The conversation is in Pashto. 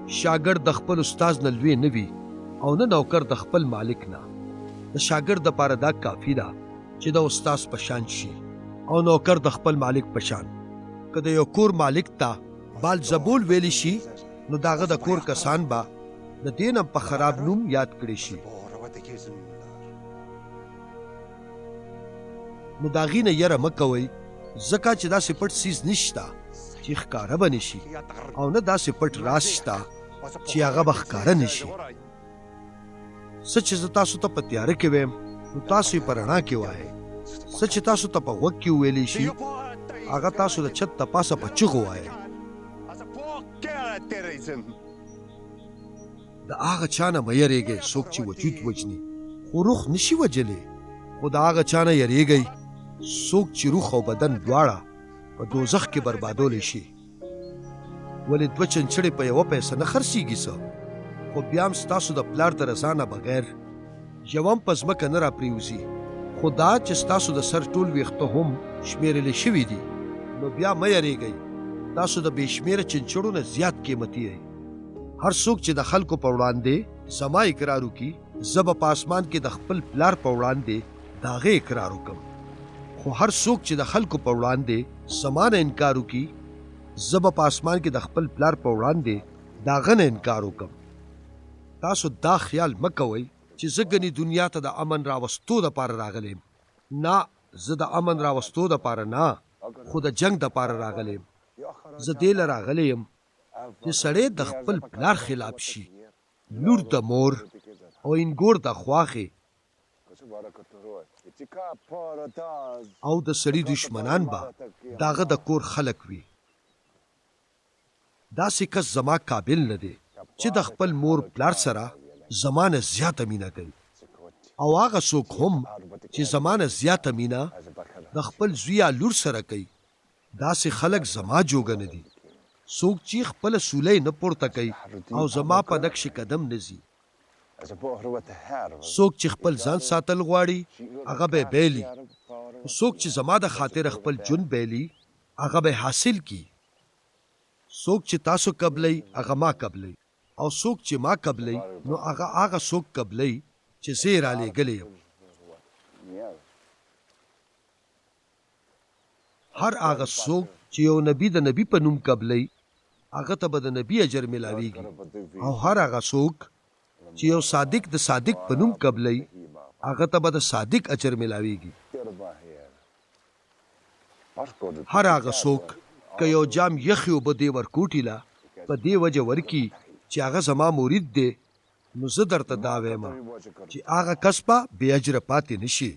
شاګرد د خپل استاد نه لوی نه وي او نه نوکر د خپل مالک نه. د شاګرد دپاره دا کافي ده چې د استاد په شان شي او نوکر د خپل مالک په شان. که د یو کور مالک ته بالزبول ویلی شي نو د هغه د کور کسان به د دې نه په خراب نوم یاد کړي شي. نو د هغې نه یره مه کوئ، ځکه چې داسې پټ څیز نشته چې ښکاره به نشي او نه داسې پټ راز شته چې هغه به ښکاره نشي. څه چې زه تاسو ته په تیاره کې ویم نو تاسو یې په رڼا کې وایئ. څه چې تاسو ته په غوږ کې وویلی شي هغه تاسو د چت د پاسه په چغو وایئ. د هغه چا نه مه یریږئ څوک چې وجود وجني خو روح نشي وجلی، خو د هغه چا نه یریږئ څوک چې روح او بدن دواړه په دوزخ کې بربادولی شي. ولې دوه چنچړې په یوه پیسه نه خرڅېږي څه، خو بیا هم ستاسو د پلار د رضا نه بغیر یو هم په ځمکه نه راپرېوځي. خو دا چې ستاسو د سر ټول ویښته هم شمېرلی شوي دي نو بیا مه یریږئ، تاسو د بې شمېره چنچړو نه زیات قیمتي یئ. هر څوک چې د خلکو په وړاندې زما اقرار وکړي زه به په اسمان کې د خپل پلار په وړاندې د هغې اقرار وکړم، خو هر څوک چې د خلکو په وړاندې زما نه انکار وکړي زه به په اسمان کې د خپل پلار په وړاندې د هغه نه انکار وکړم. تاسو دا خیال مه کوئ چې زه ګنې دنیا ته د امن راوستو دپاره راغلی یم. نه، زه د امن راوستو دپاره نه خو د جنګ دپاره راغلی یم. زه دې له راغلی یم چې سړی د خپل پلار خلاف شي، لور د مور او انګور د خواښې او د سړي دشمنان به د هغه د کور خلک وي. داسې کس زما قابل نه دی چې د خپل مور پلار سره زما نه زیاته مینه کوي، او هغه څوک هم چې زما نه زیاته مینه د خپل زوی یا لور سره کوي داسې خلک زما جوګه نه دي. څوک چې خپله سولی نه پورته کوي او زما په نقش قدم نه ځي. څوک چې خپل ځان ساتل غواړي هغه به بیلي، څوک چې زما د خاطر خپل ژوند بیلي هغه به حاصل کی. څوک چې تاسو قبلئ هغه ما قبلئ، او څوک چې ما قبلئ نو هغه څوک قبلئ چې زه یې رالیږلی یم. هر هغه څوک چې یو نبي د نبي په نوم قبلئ هغه ته به د نبي اجر ملاویږي، او هر هغه څوک چې یو صادق د صادق په نوم قبلئ هغه ته به د صادق اجر ملاویږي. هر هغه څوک که یو جام یخې اوبه دې ورکوټي له په دې وجه ورکي چې هغه زما مرید دی نو زه درته دا وایم چې هغه کس به بې اجره پاتې نشي.